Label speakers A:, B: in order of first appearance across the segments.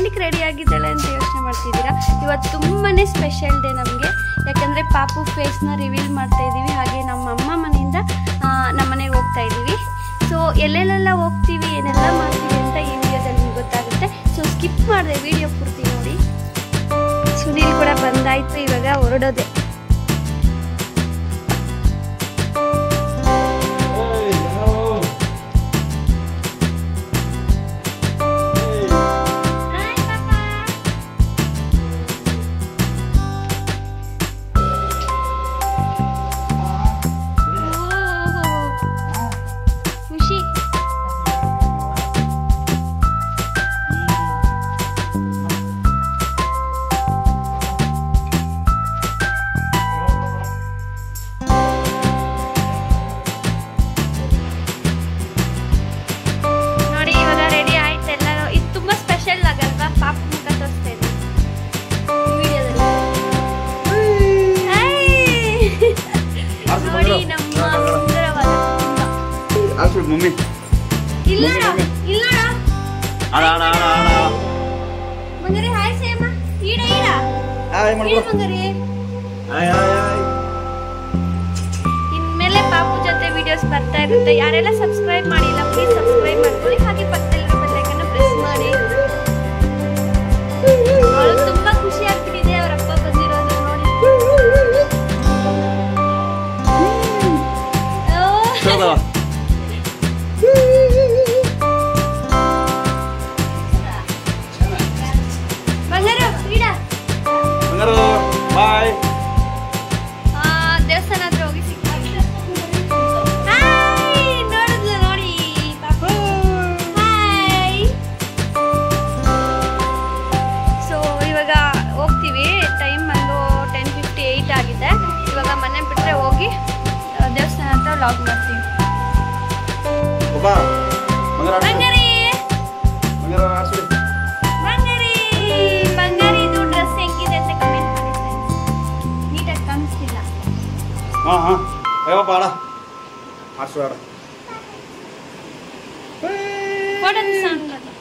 A: ಏನಕ್ಕೆ ರೆಡಿ ಆಗಿದ್ದಾಳೆ ಅಂತ ಯೋಚನೆ ಮಾಡ್ತಿದ್ದೀರಾ? ಇವತ್ತು ತುಂಬಾ ಸ್ಪೆಷಲ್ ಡೇ ನಮಗೆ. ಯಾಕಂದರೆ ಪಾಪು ಫೇಸ್ನ ರಿವೀಲ್ ಮಾಡ್ತಾ ಇದ್ದೀವಿ. ಹಾಗೆ ನಮ್ಮ ಅಮ್ಮ ಮನೆಯಿಂದ ನಮ್ಮ ಮನೆಗೆ ಹೋಗ್ತಾ ಇದ್ದೀವಿ. ಸೊ ಎಲ್ಲೆಲ್ಲೆಲ್ಲ ಹೋಗ್ತೀವಿ, ಏನೆಲ್ಲ ಮಾಡ್ತೀವಿ ಅಂತ ಈ ವಿಡಿಯೋದಲ್ಲಿ ನಿಮ್ಗೆ ಗೊತ್ತಾಗುತ್ತೆ. ಸೊ ಸ್ಕಿಪ್ ಮಾಡಿದೆ ವಿಡಿಯೋ ಪೂರ್ತಿ ನೋಡಿ. ಸುನೀಲ್ ಕೂಡ ಬಂದಾಯಿತು, ಇವಾಗ ಹೊರಡೋದೆ.
B: मम्मी
A: मंगरे हाय सेमा ईड़ा ईड़ा हाय मंगरे इनमेले पापु ಜೊತೆ ವಿಡಿಯೋಸ್ ಬರ್ತಾ ಇರುತ್ತೆ. ಯಾರೆಲ್ಲ ಸಬ್ಸ್ಕ್ರೈಬ್ ಮಾಡಿಲ್ಲ ಪ್ಲೀಸ್ ಸಬ್ಸ್ಕ್ರೈಬ್ ಮಾಡ್ಕೊಳ್ಳಿ. ಹಾಗೆ ಪಕ್ಕದಲ್ಲಿರೋ ಬೆಲ್ ಐಕಾನ್ ಪ್ರೆಸ್ ಮಾಡಿ. ಅವಳು ತುಂಬಾ ಖುಷಿ ಆಗ್ತಿದೆ ಅವರ ಅಪ್ಪ ಬಂದಿರೋದು ನೋಡಿ.
B: ಬಾಯ್.
A: ದೇವಸ್ಥಾನ ಹತ್ರ ಹೋಗಿ ಸಿಗ್ತೀವಿ. ಹಾಯ್ ನೋಡಿದ್ಲು ನೋಡಿ ಪಾಪು. ಹಾಯ್. ಸೊ ಇವಾಗ ಹೋಗ್ತೀವಿ. ಟೈಮ್ ಒಂದು 10:58 ಆಗಿದೆ. ಇವಾಗ ಮನೆ ಬಿಟ್ಟರೆ ಹೋಗಿ ದೇವಸ್ಥಾನ ಹತ್ರ ವ್ಲಾಗ್ ಮಾಡ್ತೀವಿ. ಬಂಗಾರಿ ಬಂಗಾರಿದು ಡ್ರೆಸ್ ಹೆಂಗಿದೆ ಅಂತ ಕಮೆಂಟ್ ಮಾಡಿ ಫ್ರೆಂಡ್ಸ್. ನೀಟಾಗಿ ಕಾಣಿಸ್ತಿಲ್ಲ. ಫೋಟೋದ ಸಾಂಗ್ ಅದು.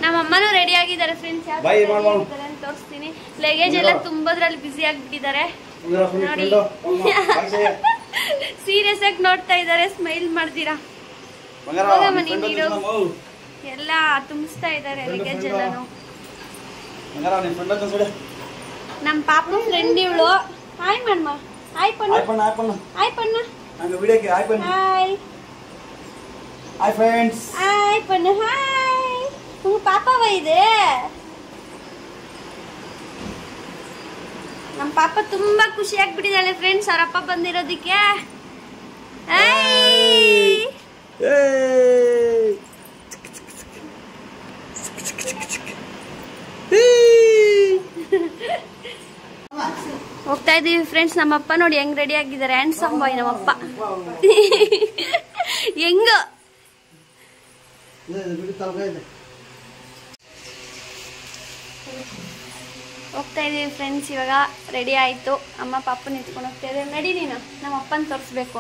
A: ನಮ್ಮ ಅಮ್ಮನೂ ರೆಡಿ ಆಗಿದ್ದಾರೆ ಫ್ರೆಂಡ್ಸ್. ತೋರಿಸ್ತೀನಿ. ಲಗೇಜ್ ಎಲ್ಲ ತುಂಬೋದ್ರಲ್ಲಿ ಬಿಸಿ ಆಗಿಬಿಟ್ಟಿದ್ದಾರೆ ನೋಡಿ. ಸೀರಿಯಸ್ ಆಗಿ ನೋಡ್ತಾ ಇದ್ದಾರೆ, ಸ್ಮೈಲ್ ಮಾಡ್ತೀರಾ. ಹೋಗಮ್ಮ ನೀರು ಎಲ್ಲ ತುಂಬಿಸ್ತಾ ಇದ್ದಾರೆ ಲಗೇಜ್ ಎಲ್ಲಾನು. ನಮ್ಮ ಪಾಪು ಫ್ರೆಂಡ್ ಇವಳು. ಹಾಯ್ ಮಮ್ಮ. ಹಾಯ್ ಪಣ್ಣ. ಹಾಯ್ ಪಣ್ಣ. Hi
B: hi friends.
A: ಹಾಯ್ ಪಣ್ಣ. ಹಾಯ್. ಪಾಪವ ಇದೆ. ನಮ್ಮ ಪಾಪ ತುಂಬಾ ಖುಷಿ ಆಗ್ಬಿಟ್ಟಿದ್ದಾಳೆ ಫ್ರೆಂಡ್ಸ್ ಅವರಪ್ಪ ಬಂದಿರೋದಕ್ಕೆ. ಹೋಗ್ತಾ ಇದೀವಿ ಫ್ರೆಂಡ್ಸ್. ನಮ್ಮಪ್ಪ ನೋಡಿ ಹೆಂಗ್ ರೆಡಿ ಆಗಿದ್ದಾರೆ. ಹ್ಯಾಂಡ್ಸಮ್ ಬಾಯ್ ನಮ್ಮಪ್ಪ. ಹೆಂಗ ಹೋಗ್ತಾ ಇದೀವಿ ಫ್ರೆಂಡ್ಸ್. ಇವಾಗ ರೆಡಿ ಆಯ್ತು. ಅಮ್ಮ ಪಾಪ ನಿಂತ್ಕೊಂಡು ಹೋಗ್ತಾ ಇದ್ದಾರೆ. ನಡಿ ನೀನು ನಮ್ಮ ಅಪ್ಪನ ತೋರಿಸ್ಬೇಕು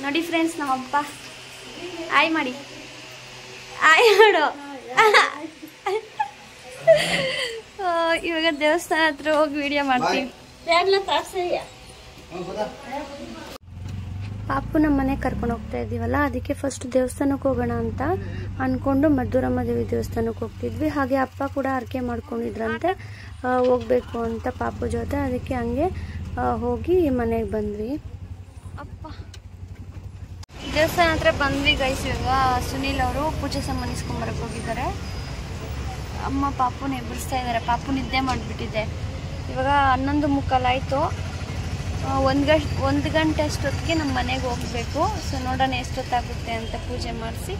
A: ನೋಡಿ ಫ್ರೆಂಡ್ಸ್. ನಮ್ಮಪ್ಪ ಆಯ್ ಮಾಡಿ. ಆಯ್ ಮಾಡು. ಇವಾಗ ದೇವಸ್ಥಾನ ಹತ್ರ ಹೋಗಿ ವಿಡಿಯೋ ಮಾಡ್ತೀವಿ. ಪಾಪು ನಮ್ಮ ಮನೆಗೆ ಕರ್ಕೊಂಡು ಹೋಗ್ತಾ ಇದ್ದೀವಲ್ಲ, ಅದಕ್ಕೆ ಫಸ್ಟ್ ದೇವಸ್ಥಾನಕ್ಕೆ ಹೋಗೋಣ ಅಂತ ಅನ್ಕೊಂಡು ಮದ್ದೂರಮ್ಮ ದೇವಿ ದೇವಸ್ಥಾನಕ್ಕೆ ಹೋಗ್ತಿದ್ವಿ. ಹಾಗೆ ಅಪ್ಪ ಕೂಡ ಹರಕೆ ಮಾಡ್ಕೊಂಡಿದ್ರಂತೆ ಹೋಗ್ಬೇಕು ಅಂತ ಪಾಪು ಜೊತೆ. ಅದಕ್ಕೆ ಹಂಗೆ ಹೋಗಿ ಮನೆಗೆ ಬಂದ್ವಿ. ಅಪ್ಪ ದೇವಸ್ಥಾನ ಹತ್ರ ಬಂದ್ವಿ ಗೈಸ್. ಇವಾಗ ಸುನೀಲ್ ಅವರು ಪೂಜೆ ಸಂಬಂಧಿಸ್ಕೊಂಬರಕ್ಕೆ ಹೋಗಿದ್ದಾರೆ. ಅಮ್ಮ ಪಾಪುನ ಎಬ್ಬರಿಸ್ತಾ ಇದ್ದಾರೆ. ಪಾಪು ನಿದ್ದೆ ಮಾಡಿಬಿಟ್ಟಿದೆ. ಇವಾಗ 11:15 ಆಯಿತು. 1 ಗಂಟೆ ಅಷ್ಟೊತ್ತಿಗೆ ನಮ್ಮ ಮನೆಗೆ ಹೋಗಬೇಕು. ಸೊ ನೋಡೋಣ ಎಷ್ಟೊತ್ತಾಗುತ್ತೆ ಅಂತ ಪೂಜೆ ಮಾಡಿಸಿ.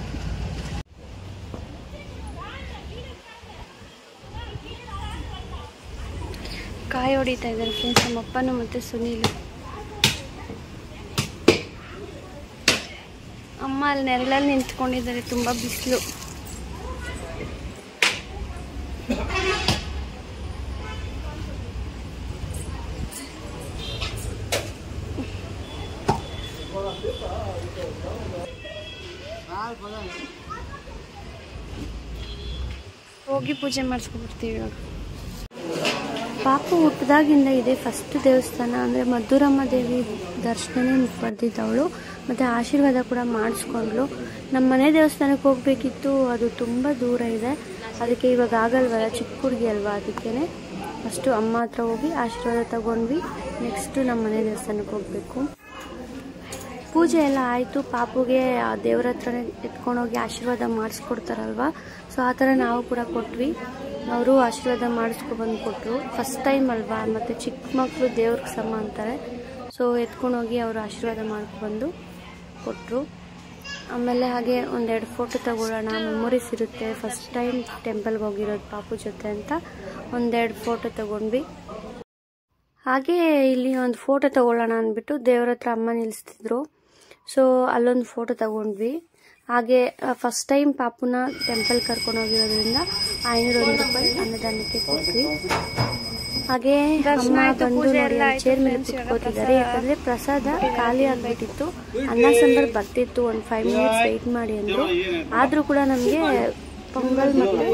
A: ಕಾಯಿ ಹೊಡಿತಾ ಇದ್ದಾರೆ ಫ್ರೆಂಡ್ಸ್ ನಮ್ಮಪ್ಪನು ಮತ್ತು ಸುನೀಲು. ಅಮ್ಮ ಅಲ್ಲಿ ನೆರಳಲ್ಲಿ ನಿಂತ್ಕೊಂಡಿದ್ದಾರೆ. ತುಂಬ ಬಿಸಿಲು. ಹೋಗಿ ಪೂಜೆ ಮಾಡಿಸ್ಕೊಂಡ್ಬರ್ತೀವಿ ಇವಾಗ. ಪಾಪು ಹುಟ್ಟಿದಾಗಿಂದ ಇದೆ ಫಸ್ಟ್ ದೇವಸ್ಥಾನ ಅಂದರೆ ಮಧುರಮ್ಮ ದೇವಿ ದರ್ಶನನೇ ಪಡೆದಿದ್ದವಳು, ಮತ್ತು ಆಶೀರ್ವಾದ ಕೂಡ ಮಾಡಿಸ್ಕೊಂಡ್ಳು. ನಮ್ಮ ಮನೆ ದೇವಸ್ಥಾನಕ್ಕೆ ಹೋಗಬೇಕಿತ್ತು, ಅದು ತುಂಬ ದೂರ ಇದೆ, ಅದಕ್ಕೆ ಇವಾಗ ಆಗಲ್ವಲ್ಲ, ಚಿಕ್ಕ ಹುಡುಗಿ ಅಲ್ವಾ, ಅದಕ್ಕೇ ಫಸ್ಟು ಅಮ್ಮ ಹತ್ರ ಹೋಗಿ ಆಶೀರ್ವಾದ ತಗೊಂಡ್ವಿ. ನೆಕ್ಸ್ಟು ನಮ್ಮ ಮನೆ ದೇವಸ್ಥಾನಕ್ಕೆ ಹೋಗಬೇಕು. ಪೂಜೆ ಎಲ್ಲ ಆಯಿತು. ಪಾಪುಗೆ ಆ ದೇವ್ರ ಹತ್ರನೇ ಎತ್ಕೊಂಡೋಗಿ ಆಶೀರ್ವಾದ ಮಾಡಿಸ್ಕೊಡ್ತಾರಲ್ವ, ಸೊ ಆ ಥರ ನಾವು ಕೂಡ ಕೊಟ್ವಿ. ಅವರು ಆಶೀರ್ವಾದ ಮಾಡಿಸ್ಕೊಬಂದು ಕೊಟ್ಟರು. ಫಸ್ಟ್ ಟೈಮ್ ಅಲ್ವಾ, ಮತ್ತು ಚಿಕ್ಕ ಮಕ್ಕಳು ದೇವ್ರಿಗೆ ಸಮ ಅಂತಾರೆ, ಸೊ ಎತ್ಕೊಂಡೋಗಿ ಅವರು ಆಶೀರ್ವಾದ ಮಾಡ್ಕೊಬಂದು ಕೊಟ್ಟರು. ಆಮೇಲೆ ಹಾಗೆ ಒಂದೆರಡು ಫೋಟೋ ತಗೊಳ್ಳೋಣ, ಮೆಮೊರೀಸ್ ಇರುತ್ತೆ, ಫಸ್ಟ್ ಟೈಮ್ ಟೆಂಪಲ್ಗೆ ಹೋಗಿರೋದು ಪಾಪು ಜೊತೆ ಅಂತ ಒಂದೆರಡು ಫೋಟೋ ತಗೊಂಡ್ವಿ. ಹಾಗೆ ಇಲ್ಲಿ ಒಂದು ಫೋಟೋ ತಗೊಳ್ಳೋಣ ಅಂದ್ಬಿಟ್ಟು ದೇವ್ರ ಹತ್ರ ಅಮ್ಮ ನಿಲ್ಲಿಸ್ತಿದ್ರು, ಸೊ ಅಲ್ಲೊಂದು ಫೋಟೋ ತಗೊಂಡ್ವಿ. ಹಾಗೆ ಫಸ್ಟ್ ಟೈಮ್ ಪಾಪುನ ಟೆಂಪಲ್ ಕರ್ಕೊಂಡು ಹೋಗಿರೋದ್ರಿಂದ 501 ರೂಪಾಯಿ ಅನ್ನದಾನಕ್ಕೆ ಕೊಟ್ವಿ. ಹಾಗೆ ಅಮ್ಮ ಬಂದು ನೋಡಿ ಚೇರ್ ಮೇಲೆ ಕುತ್ಕೋತಿದ್ದಾರೆ, ಯಾಕಂದ್ರೆ ಪ್ರಸಾದ ಖಾಲಿ ಆಗ್ಬಿಟ್ಟಿತ್ತು, ಅನ್ನ ಸಾಂಬಾರ್ ಬರ್ತಿತ್ತು, ಒಂದು 5 ಮಿನಿಟ್ಸ್ ವೆಯ್ಟ್ ಮಾಡಿ ಅಂದ್ರು. ಆದ್ರೂ ಕೂಡ ನಮಗೆ ಪೊಂಗಲ್ ಮತ್ತು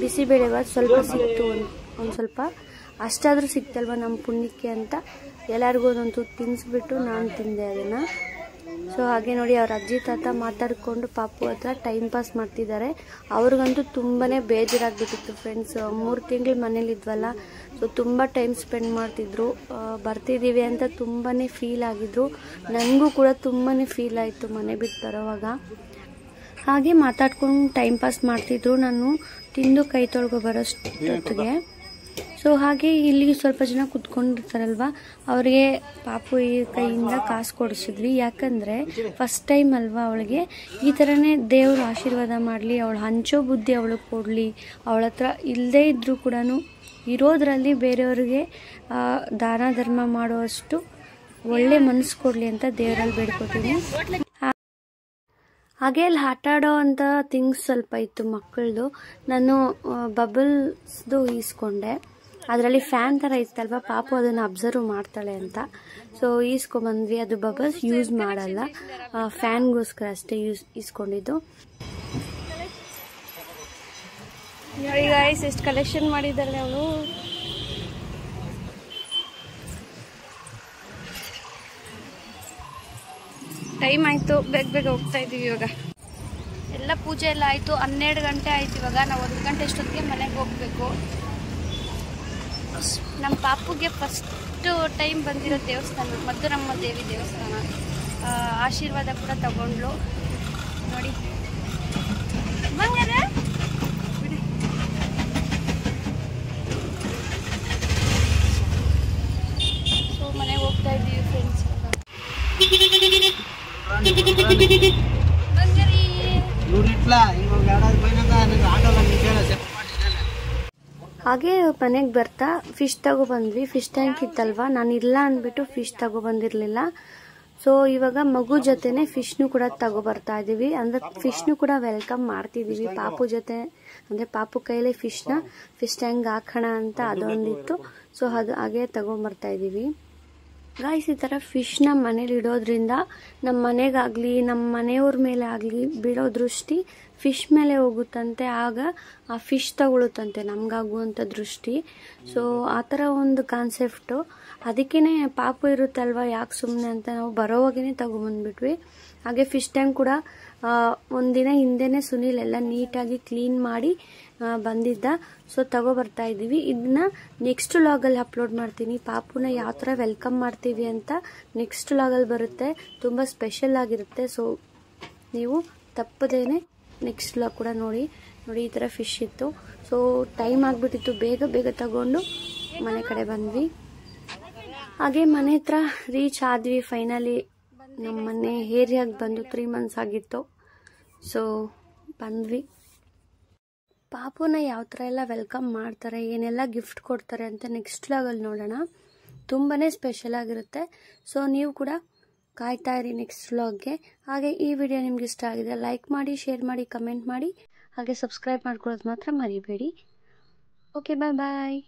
A: ಬಿಸಿಬೇಳೆಬಾತ್ ಸ್ವಲ್ಪ ಸಿಕ್ತು, ಒಂದು ಸ್ವಲ್ಪ ಅಷ್ಟಾದ್ರೂ ಸಿಕ್ತಲ್ವ ನಮ್ಮ ಪುಣ್ಯಕ್ಕೆ ಅಂತ ಎಲ್ಲರಿಗೂ ಒಂದೊಂದು ತಿನ್ನಿಸ್ಬಿಟ್ಟು ನಾನು ತಿಂದೆ ಅದನ್ನು. ಸೊ ಹಾಗೆ ನೋಡಿ ಅವ್ರ ಅಜ್ಜಿ ತಾತ ಮಾತಾಡಿಕೊಂಡು ಪಾಪು ಹತ್ರ ಟೈಮ್ ಪಾಸ್ ಮಾಡ್ತಿದ್ದಾರೆ. ಅವ್ರಿಗಂತೂ ತುಂಬಾ ಬೇಜಾರಾಗ್ಬಿಟ್ಟಿತ್ತು ಫ್ರೆಂಡ್ಸ್, 3 ತಿಂಗಳು ಮನೇಲಿದ್ವಲ್ಲ, ಸೊ ತುಂಬ ಟೈಮ್ ಸ್ಪೆಂಡ್ ಮಾಡ್ತಿದ್ರು, ಬರ್ತಿದ್ದೀವಿ ಅಂತ ತುಂಬಾ ಫೀಲ್ ಆಗಿದ್ರು. ನನಗೂ ಕೂಡ ತುಂಬಾ ಫೀಲ್ ಆಯಿತು ಮನೆ ಬಿಟ್ಟು ಬರೋವಾಗ. ಹಾಗೆ ಮಾತಾಡ್ಕೊಂಡು ಟೈಮ್ ಪಾಸ್ ಮಾಡ್ತಿದ್ರು, ನಾನು ತಿಂದು ಕೈ ತೊಳ್ಕೊ ಬರೋಷ್ಟೊತ್ತಿಗೆ. ಸೊ ಹಾಗೆ ಇಲ್ಲಿ ಸ್ವಲ್ಪ ಜನ ಕುತ್ಕೊಂಡಿರ್ತಾರಲ್ವ, ಅವರಿಗೆ ಪಾಪು ಈ ಕೈಯಿಂದ ಕಾಸು ಕೊಡಿಸಿದ್ವಿ. ಯಾಕಂದರೆ ಫಸ್ಟ್ ಟೈಮ್ ಅಲ್ವಾ ಅವಳಿಗೆ, ಈ ಥರನೇ ದೇವರು ಆಶೀರ್ವಾದ ಮಾಡಲಿ, ಅವಳು ಹಂಚೋ ಬುದ್ಧಿ ಅವಳಿಗೆ ಕೊಡಲಿ, ಅವಳ ಹತ್ರ ಇಲ್ಲದೇ ಇದ್ದರೂ ಕೂಡ ಇರೋದ್ರಲ್ಲಿ ಬೇರೆಯವ್ರಿಗೆ ದಾನ ಧರ್ಮ ಮಾಡುವಷ್ಟು ಒಳ್ಳೆ ಮನಸ್ಸು ಕೊಡಲಿ ಅಂತ ದೇವರಲ್ಲಿ ಬೇಡ್ಕೊತೀನಿ. ಹಾಗೆ ಅಲ್ಲಿ ಆಟ ಆಡೋ ಅಂಥ ಥಿಂಗ್ಸ್ ಸ್ವಲ್ಪ ಇತ್ತು ಮಕ್ಕಳದು, ನಾನು ಬಬಲ್ಸ್ದು ಈಸ್ಕೊಂಡೆ. ಅದರಲ್ಲಿ ಫ್ಯಾನ್ ಥರ ಇತ್ತಲ್ವ, ಪಾಪು ಅದನ್ನು ಅಬ್ಸರ್ವ್ ಮಾಡ್ತಾಳೆ ಅಂತ, ಸೊ ಈಸ್ಕೊಂಬಂದ್ವಿ. ಅದು ಬಬಲ್ಸ್ ಯೂಸ್ ಮಾಡಲ್ಲ, ಫ್ಯಾನ್ಗೋಸ್ಕರ ಅಷ್ಟೇ ಈಸ್ಕೊಂಡಿದ್ದು. ನೋಡಿ ಗೈಸ್ ಎಷ್ಟು ಕಲೆಕ್ಷನ್ ಮಾಡಿದ್ದಾಳೆ ಅವಳು. ಟೈಮ್ ಆಯಿತು, ಬೇಗ ಬೇಗ ಹೋಗ್ತಾ ಇದ್ದೀವಿ ಇವಾಗ. ಎಲ್ಲ ಪೂಜೆ ಎಲ್ಲ ಆಯಿತು, 12 ಗಂಟೆ ಆಯ್ತು. ಇವಾಗ ನಾವು 1 ಗಂಟೆ ಅಷ್ಟೊತ್ತಿಗೆ ಮನೆಗೆ ಹೋಗಬೇಕು. ನಮ್ಮ ಪಾಪುಗೆ ಫಸ್ಟ್ ಟೈಮ್ ಬಂದಿರೋ ದೇವಸ್ಥಾನ ಮಧುರಮ್ಮ ದೇವಿ ದೇವಸ್ಥಾನ, ಆಶೀರ್ವಾದ ಕೂಡ ತಗೊಂಡ್ಲು ನೋಡಿ. ಬಂಗಾರ ಸೊ ಮನೆಗೆ ಹೋಗ್ತಾ ಇದ್ದೀವಿ ಫ್ರೆಂಡ್ಸ್. ಹಾಗೆ ಮನೆಗೆ ಬರ್ತಾ ಫಿಶ್ ತಗೊಬಂದ್ವಿ. ಫಿಶ್ ಟ್ಯಾಂಕ್ ಇತ್ತಲ್ವಾ, ನಾನು ಇಲ್ಲ ಅಂದ್ಬಿಟ್ಟು ಫಿಶ್ ತಗೊಬಂದಿರಲಿಲ್ಲ. ಸೊ ಇವಾಗ ಮಗು ಜೊತೆನೆ ಫಿಶ್ನು ಕೂಡ ತಗೊಬರ್ತಾ ಇದ್ದೀವಿ, ಅಂದರೆ ಫಿಶ್ನು ಕೂಡ ವೆಲ್ಕಮ್ ಮಾಡ್ತಿದ್ದೀವಿ ಪಾಪು ಜೊತೆ. ಅಂದರೆ ಪಾಪು ಕೈಲೇ ಫಿಶ್ ಟ್ಯಾಂಕ್ ಹಾಕೋಣ ಅಂತ ಅದೊಂದಿತ್ತು, ಸೊ ಅದು ಹಾಗೆ ತಗೊಂಬರ್ತಾ ಇದ್ದೀವಿ. ಗಾಯ್ಸ್, ಈ ಥರ ಫಿಶ್ನ ಮನೇಲಿ ಇಡೋದ್ರಿಂದ ನಮ್ಮ ಮನೆಗಾಗಲಿ ನಮ್ಮ ಮನೆಯವ್ರ ಮೇಲೆ ಆಗಲಿ ಬೀಳೋ ದೃಷ್ಟಿ ಫಿಶ್ ಮೇಲೆ ಹೋಗುತ್ತಂತೆ, ಆಗ ಆ ಫಿಶ್ ತಗೊಳುತ್ತಂತೆ ನಮಗಾಗುವಂಥ ದೃಷ್ಟಿ. ಸೊ ಆ ಥರ ಒಂದು ಕಾನ್ಸೆಪ್ಟು, ಅದಕ್ಕೇ ಪಾಪು ಇರುತ್ತಲ್ವ ಯಾಕೆ ಸುಮ್ಮನೆ ಅಂತ ನಾವು ಬರೋವಾಗೇ ತಗೊಂಬಂದ್ಬಿಟ್ವಿ. ಹಾಗೆ ಫಿಶ್ ಟ್ಯಾಂಕ್ ಕೂಡ ಒಂದಿನ ಹಿಂದೆನೇ ಸುನೀಲ್ ಎಲ್ಲ ನೀಟಾಗಿ ಕ್ಲೀನ್ ಮಾಡಿ ಬಂದಿದ್ದ, ಸೊ ತಗೊಬರ್ತಾ ಇದ್ದೀವಿ. ಇದನ್ನ ನೆಕ್ಸ್ಟ್ ವ್ಲಾಗಲ್ಲಿ ಅಪ್ಲೋಡ್ ಮಾಡ್ತೀನಿ. ಪಾಪುನ ಯಾವ ಥರ ವೆಲ್ಕಮ್ ಮಾಡ್ತೀವಿ ಅಂತ ನೆಕ್ಸ್ಟ್ ವ್ಲಾಗಲ್ಲಿ ಬರುತ್ತೆ, ತುಂಬ ಸ್ಪೆಷಲ್ ಆಗಿರುತ್ತೆ. ಸೊ ನೀವು ತಪ್ಪದೇನೆ ನೆಕ್ಸ್ಟ್ ವ್ಲಾಗ್ ಕೂಡ ನೋಡಿ. ಈ ಥರ ಫಿಶ್ ಇತ್ತು, ಸೊ ಟೈಮ್ ಆಗಿಬಿಟ್ಟಿತ್ತು, ಬೇಗ ಬೇಗ ತಗೊಂಡು ಮನೆ ಕಡೆ ಬಂದ್ವಿ. ಹಾಗೆ ಮನೆ ಹತ್ರ ರೀಚ್ ಆದ್ವಿ ಫೈನಲಿ. ನಮ್ಮ ಮನೆ ಏರಿಯಾಗೆ ಬಂದು 3 ಮಂತ್ಸ್ ಆಗಿತ್ತು, ಸೊ ಬಂದ್ವಿ. ಪಾಪುನ ಯಾವ ಥರ ಎಲ್ಲ ವೆಲ್ಕಮ್ ಮಾಡ್ತಾರೆ, ಏನೆಲ್ಲ ಗಿಫ್ಟ್ ಕೊಡ್ತಾರೆ ಅಂತ ನೆಕ್ಸ್ಟ್ ವ್ಲಾಗಲ್ಲಿ ನೋಡೋಣ. ತುಂಬಾ ಸ್ಪೆಷಲ್ ಆಗಿರುತ್ತೆ, ಸೊ ನೀವು ಕೂಡ ಕಾಯ್ತಾ ಇರಿ ನೆಕ್ಸ್ಟ್ ವ್ಲಾಗ್ಗೆ. ಹಾಗೆ ಈ ವಿಡಿಯೋ ನಿಮ್ಗೆ ಇಷ್ಟ ಆಗಿದೆ ಲೈಕ್ ಮಾಡಿ, ಶೇರ್ ಮಾಡಿ, ಕಮೆಂಟ್ ಮಾಡಿ, ಹಾಗೆ ಸಬ್ಸ್ಕ್ರೈಬ್ ಮಾಡ್ಕೊಳ್ಳೋದು ಮಾತ್ರ ಮರಿಬೇಡಿ. ಓಕೆ, ಬಾಯ್ ಬಾಯ್.